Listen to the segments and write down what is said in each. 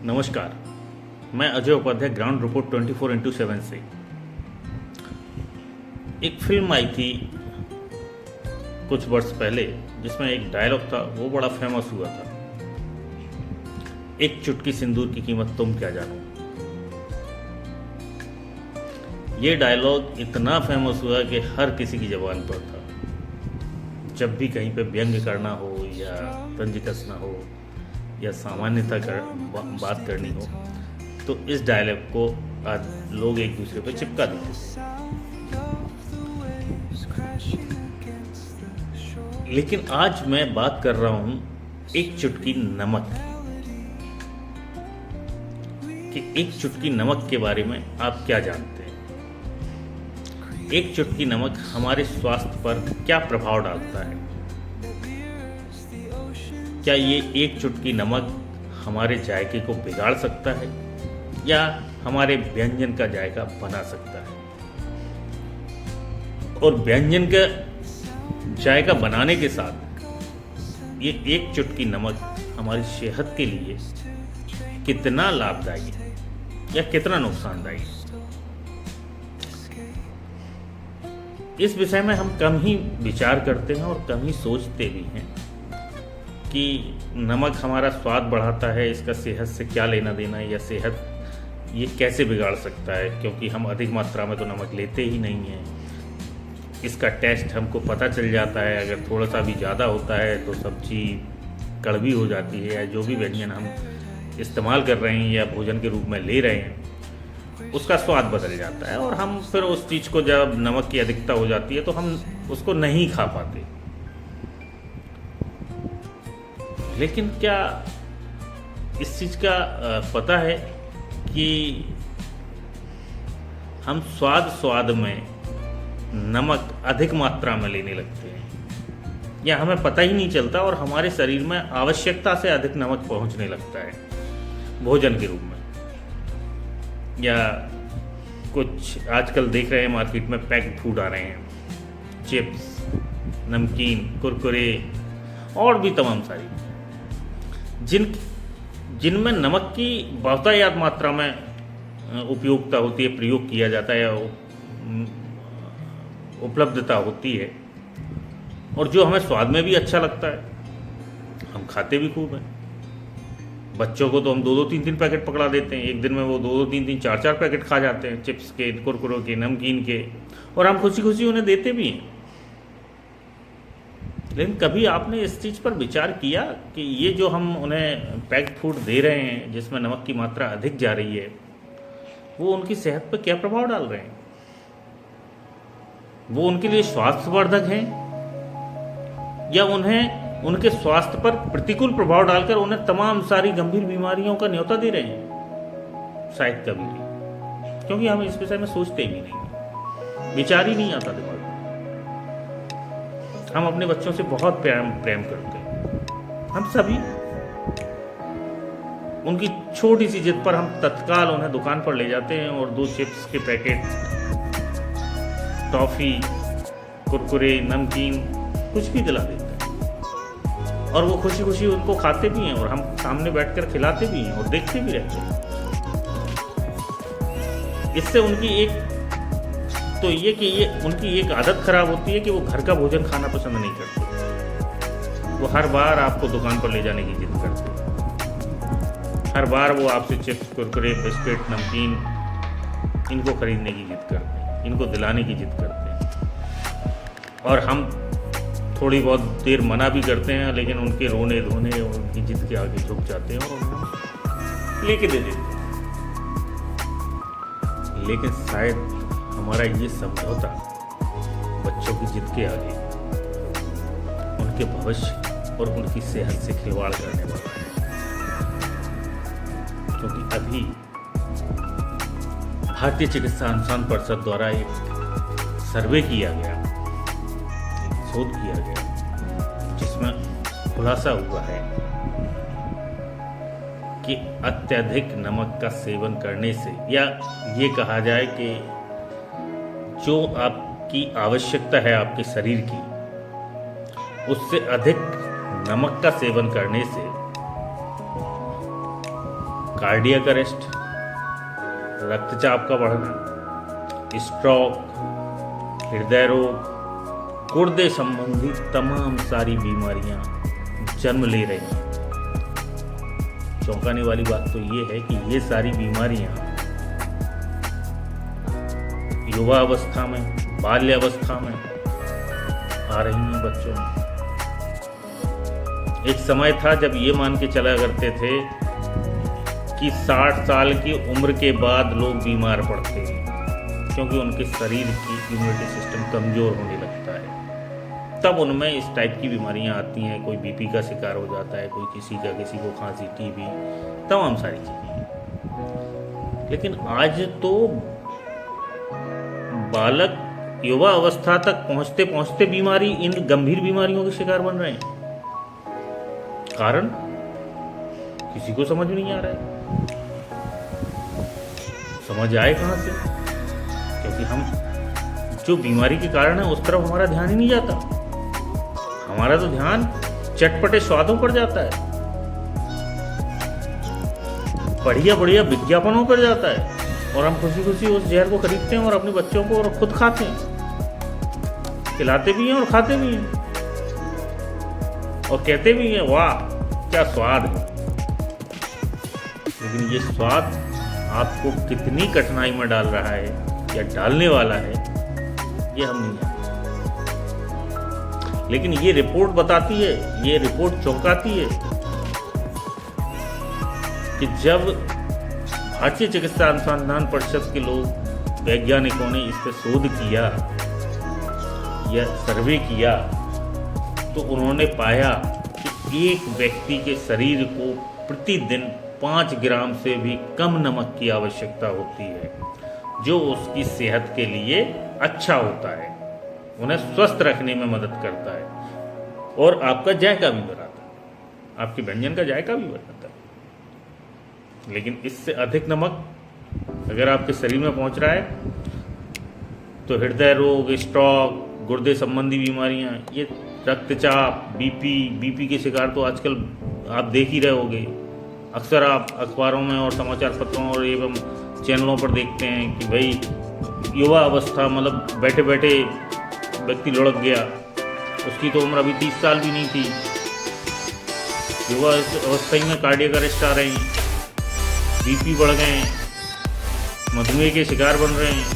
नमस्कार। मैं Ajay Upadhyay ground report 24x7 से। एक फिल्म आई थी कुछ वर्ष पहले जिसमें एक डायलॉग था, वो बड़ा फेमस हुआ था। एक चुटकी सिंदूर की कीमत तुम क्या जानो। ये डायलॉग इतना फेमस हुआ कि हर किसी की जबान पर था। जब भी कहीं पे व्यंग्य करना हो या तंज कसना हो या सामान्यता बात करनी हो तो इस डायलॉग को आज लोग एक दूसरे पे चिपका देते हैं। लेकिन आज मैं बात कर रहा हूं एक चुटकी नमक कि एक चुटकी नमक के बारे में आप क्या जानते हैं। एक चुटकी नमक हमारे स्वास्थ्य पर क्या प्रभाव डालता है। क्या ये एक चुटकी नमक हमारे जायके को बिगाड़ सकता है या हमारे व्यंजन का जायका बना सकता है। और व्यंजन का जायका बनाने के साथ ये एक चुटकी नमक हमारी सेहत के लिए कितना लाभदायी है या कितना नुकसानदायी है, इस विषय में हम कम ही विचार करते हैं और कम ही सोचते भी हैं कि नमक हमारा स्वाद बढ़ाता है, इसका सेहत से क्या लेना देना है या सेहत ये कैसे बिगाड़ सकता है, क्योंकि हम अधिक मात्रा में तो नमक लेते ही नहीं हैं। इसका टेस्ट हमको पता चल जाता है, अगर थोड़ा सा भी ज़्यादा होता है तो सब्जी कड़वी हो जाती है या जो भी व्यंजन हम इस्तेमाल कर रहे हैं या भोजन के रूप में ले रहे हैं उसका स्वाद बदल जाता है और हम फिर उस चीज़ को, जब नमक की अधिकता हो जाती है तो हम उसको नहीं खा पाते। लेकिन क्या इस चीज़ का पता है कि हम स्वाद में नमक अधिक मात्रा में लेने लगते हैं या हमें पता ही नहीं चलता और हमारे शरीर में आवश्यकता से अधिक नमक पहुंचने लगता है भोजन के रूप में। या कुछ आजकल देख रहे हैं मार्केट में पैक्ड फूड आ रहे हैं, चिप्स, नमकीन, कुरकुरे और भी तमाम सारी जिनमें नमक की बहुतायत मात्रा में उपयोगिता होती है, प्रयोग किया जाता है या उपलब्धता होती है और जो हमें स्वाद में भी अच्छा लगता है, हम खाते भी खूब हैं। बच्चों को तो हम 2-2, 3-3 पैकेट पकड़ा देते हैं, एक दिन में वो 2-2, 3-3, 4-4 पैकेट खा जाते हैं चिप्स के, कुरकुरों के, नमकीन के, और हम खुशी खुशी उन्हें देते भी हैं। लेकिन कभी आपने इस चीज़ पर विचार किया कि ये जो हम उन्हें पैक्ड फूड दे रहे हैं जिसमें नमक की मात्रा अधिक जा रही है वो उनकी सेहत पर क्या प्रभाव डाल रहे हैं। वो उनके लिए स्वास्थ्यवर्धक हैं या उन्हें उनके स्वास्थ्य पर प्रतिकूल प्रभाव डालकर उन्हें तमाम सारी गंभीर बीमारियों का न्योता दे रहे हैं। शायद कभी नहीं, क्योंकि हम इस विषय में सोचते भी नहीं, विचार ही नहीं आता दिमाग में। हम अपने बच्चों से बहुत प्रेम करते हैं, हम सभी। उनकी छोटी सी जिद पर हम तत्काल उन्हें दुकान पर ले जाते हैं और 2 चिप्स के पैकेट, टॉफी, कुरकुरे, नमकीन कुछ भी दिला देते हैं और वो खुशी खुशी उनको खाते भी हैं और हम सामने बैठकर खिलाते भी हैं और देखते भी रहते हैं। इससे उनकी एक आदत खराब होती है कि वो घर का भोजन खाना पसंद नहीं करते। वो हर बार आपको दुकान पर ले जाने की जिद करते हैं, हर बार वो आपसे चिप्स, कुरकुरे, बिस्किट, नमकीन इनको खरीदने की जिद करते हैं, इनको दिलाने की जिद करते हैं। और हम थोड़ी बहुत देर मना भी करते हैं, लेकिन उनके रोने धोने और उनकी जिद के आगे झुक जाते हैं और उन्हें लेके दे देते हैं। लेकिन शायद हमारा ये समझौता बच्चों की जिद के आगे उनके भविष्य और उनकी सेहत से खिलवाड़ करने वाला है। क्योंकि अभी भारतीय चिकित्सा अनुसंधान परिषद द्वारा एक सर्वे किया गया, एक शोध किया गया जिसमें खुलासा हुआ है कि अत्यधिक नमक का सेवन करने से, या ये कहा जाए कि जो आपकी आवश्यकता है आपके शरीर की, उससे अधिक नमक का सेवन करने से कार्डियक अरेस्ट, रक्तचाप का बढ़ना, स्ट्रोक, हृदय रोग, गुर्दे संबंधी तमाम सारी बीमारियां जन्म ले रही हैं। चौंकाने वाली बात तो ये है कि ये सारी बीमारियां युवा अवस्था में, बाल्य अवस्था में आ रही हैं बच्चों में। एक समय था जब ये मान के चला करते थे कि 60 साल की उम्र के बाद लोग बीमार पड़ते हैं, क्योंकि उनके शरीर की इम्यूनिटी सिस्टम कमज़ोर होने लगता है। तब उनमें इस टाइप की बीमारियां आती हैं। कोई बीपी का शिकार हो जाता है, कोई किसी को खांसी, टीबी, तमाम सारी चीज़ें। लेकिन आज तो बालक युवा अवस्था तक पहुंचते पहुंचते बीमारी, इन गंभीर बीमारियों के शिकार बन रहे हैं। कारण किसी को समझ में नहीं आ रहा है। समझ आए कहां से? क्योंकि हम जो बीमारी के कारण है उस तरफ हमारा ध्यान ही नहीं जाता। हमारा तो ध्यान चटपटे स्वादों पर जाता है, बढ़िया बढ़िया विज्ञापनों पर जाता है, और हम खुशी खुशी उस जहर को खरीदते हैं और अपने बच्चों को और खुद खाते हैं, खिलाते भी हैं और खाते भी हैं, और कहते भी हैं वाह क्या स्वाद है। लेकिन ये स्वाद आपको कितनी कठिनाई में डाल रहा है या डालने वाला है, ये हम नहीं जानते। लेकिन ये रिपोर्ट बताती है, ये रिपोर्ट चौंकाती है कि जब भारतीय चिकित्सा अनुसंधान परिषद के लोग, वैज्ञानिकों ने इस पर शोध किया या सर्वे किया, तो उन्होंने पाया कि एक व्यक्ति के शरीर को प्रतिदिन 5 ग्राम से भी कम नमक की आवश्यकता होती है, जो उसकी सेहत के लिए अच्छा होता है, उन्हें स्वस्थ रखने में मदद करता है और आपका जायका भी बढ़ाता है, आपके व्यंजन का जायका भी बढ़ाता है। लेकिन इससे अधिक नमक अगर आपके शरीर में पहुंच रहा है तो हृदय रोग, स्ट्रोक, गुर्दे संबंधी बीमारियां, ये रक्तचाप, बीपी के शिकार तो आजकल आप देख ही रहे होंगे। अक्सर आप अखबारों में और समाचार पत्रों और एवं चैनलों पर देखते हैं कि भाई युवा अवस्था, मतलब बैठे बैठे व्यक्ति लुढ़क गया, उसकी तो उम्र अभी 30 साल भी नहीं थी, युवा अवस्था में कार्डियक अरेस्ट आ रहे हैं, बीपी बढ़ गए हैं, मधुमेह के शिकार बन रहे हैं,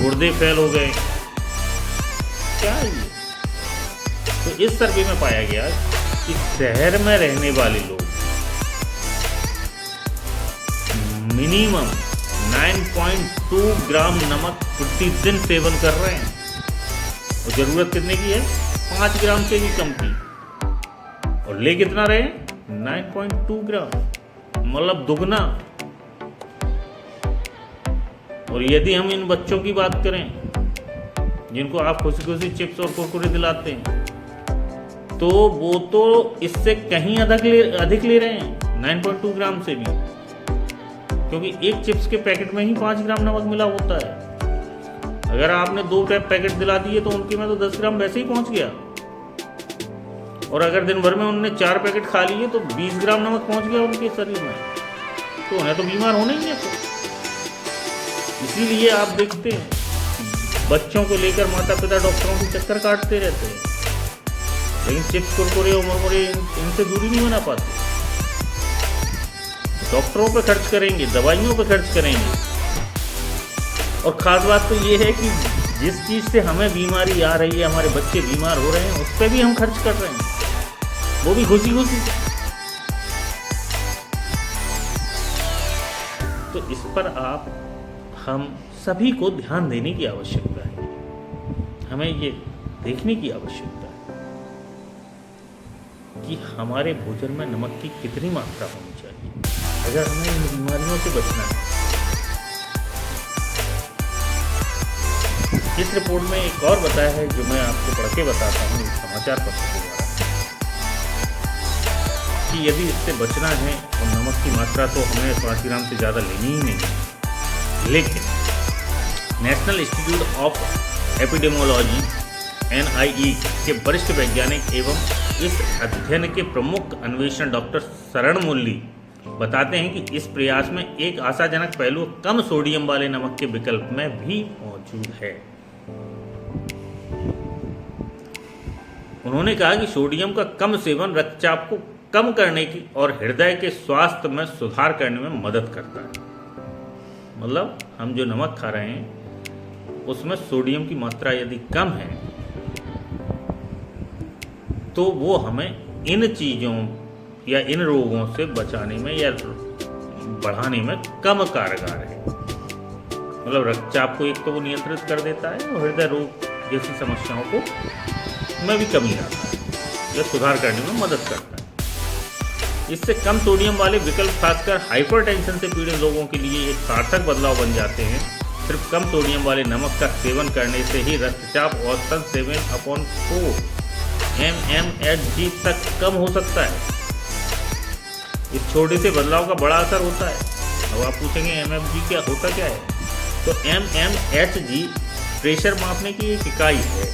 गुर्दे फेल हो गए। क्या है ये? तो इस सर्वे में पाया गया कि शहर में रहने वाले लोग मिनिमम 9.2 ग्राम नमक प्रतिदिन सेवन कर रहे हैं, और जरूरत कितने की है? 5 ग्राम से भी कम की, और ले कितना रहे? 9.2 ग्राम, मतलब दुगना। और यदि हम इन बच्चों की बात करें जिनको आप खुशी खुशी चिप्स और कुरकुरे दिलाते हैं, तो वो तो इससे कहीं अधिक ले रहे हैं, 9.2 ग्राम से भी, क्योंकि एक चिप्स के पैकेट में ही 5 ग्राम नमक मिला होता है। अगर आपने 2 पैकेट दिला दिए तो उनके में तो 10 ग्राम वैसे ही पहुंच गया, और अगर दिन भर में उन्होंने 4 पैकेट खा लिए तो 20 ग्राम नमक पहुंच गया उनके शरीर में, तो उन्हें तो बीमार होना ही है। तो इसीलिए आप देखते हैं बच्चों को लेकर माता पिता डॉक्टरों के चक्कर काटते रहते हैं, लेकिन चिप्स, कुरकुरे और मुरमुरे इनसे दूरी नहीं बना पाते। डॉक्टरों पे खर्च करेंगे, दवाइयों पे खर्च करेंगे, और खास बात तो ये है कि जिस चीज़ से हमें बीमारी आ रही है, हमारे बच्चे बीमार हो रहे हैं, उस पर भी हम खर्च कर रहे हैं, वो भी खुशी खुशी। तो इस पर हम सभी को ध्यान देने की आवश्यकता है, हमें ये देखने की आवश्यकता है कि हमारे भोजन में नमक की कितनी मात्रा होनी चाहिए अगर हमें इन बीमारियों से बचना है। इस रिपोर्ट में एक और बताया है जो मैं आपको पढ़ के बताता हूँ इस समाचार पत्र के द्वारा, कि यदि इससे बचना है तो नमक की मात्रा तो हमें 5 ग्राम से ज़्यादा लेनी ही नहीं है। लेकिन national institute of epidemiology NIE के वरिष्ठ वैज्ञानिक एवं इस अध्ययन के प्रमुख अन्वेषण डॉक्टर शरण मुरली बताते हैं कि इस प्रयास में एक आशाजनक पहलू कम सोडियम वाले नमक के विकल्प में भी मौजूद है। उन्होंने कहा कि सोडियम का कम सेवन रक्तचाप को कम करने की और हृदय के स्वास्थ्य में सुधार करने में मदद करता है। मतलब हम जो नमक खा रहे हैं उसमें सोडियम की मात्रा यदि कम है तो वो हमें इन चीज़ों या इन रोगों से बचाने में या बढ़ाने में कम कारगर है। मतलब रक्तचाप को एक तो वो नियंत्रित कर देता है और हृदय रोग जैसी समस्याओं को में भी कमी लाता है या सुधार करने में मदद करता है। इससे कम सोडियम वाले विकल्प खासकर हाइपरटेंशन से पीड़ित लोगों के लिए एक सार्थक बदलाव बन जाते हैं। सिर्फ कम सोडियम वाले नमक का सेवन करने से ही रक्तचाप औसतन 7/4 mmHg तक कम हो सकता है। इस छोटे से बदलाव का बड़ा असर होता है। अब आप पूछेंगे mmHg क्या होता क्या है? तो mmHg प्रेशर मापने की एक इकाई है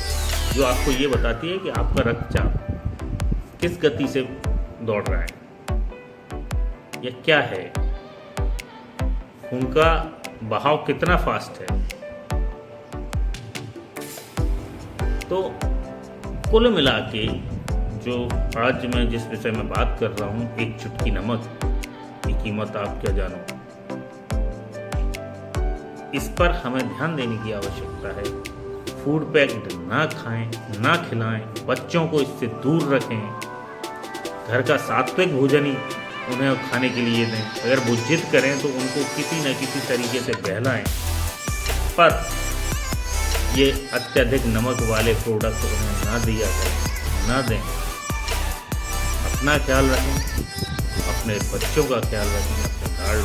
जो आपको ये बताती है कि आपका रक्तचाप किस गति से दौड़ रहा है या क्या है, खून का बहाव कितना फास्ट है। तो कुल मिला के जो आज मैं जिस विषय में बात कर रहा हूँ, एक चुटकी नमक की कीमत आप क्या जानो, इस पर हमें ध्यान देने की आवश्यकता है। फूड पैक्ड ना खाएं, ना खिलाएं, बच्चों को इससे दूर रखें। घर का सात्विक भोजन ही उन्हें खाने के लिए दें। अगर वो जिद करें तो उनको किसी न किसी तरीके से बहलाएं, पर ये अत्यधिक नमक वाले प्रोडक्ट उन्हें ना दिया करें, ना दें। अपना ख्याल रखें, अपने बच्चों का ख्याल रखें, अपने घर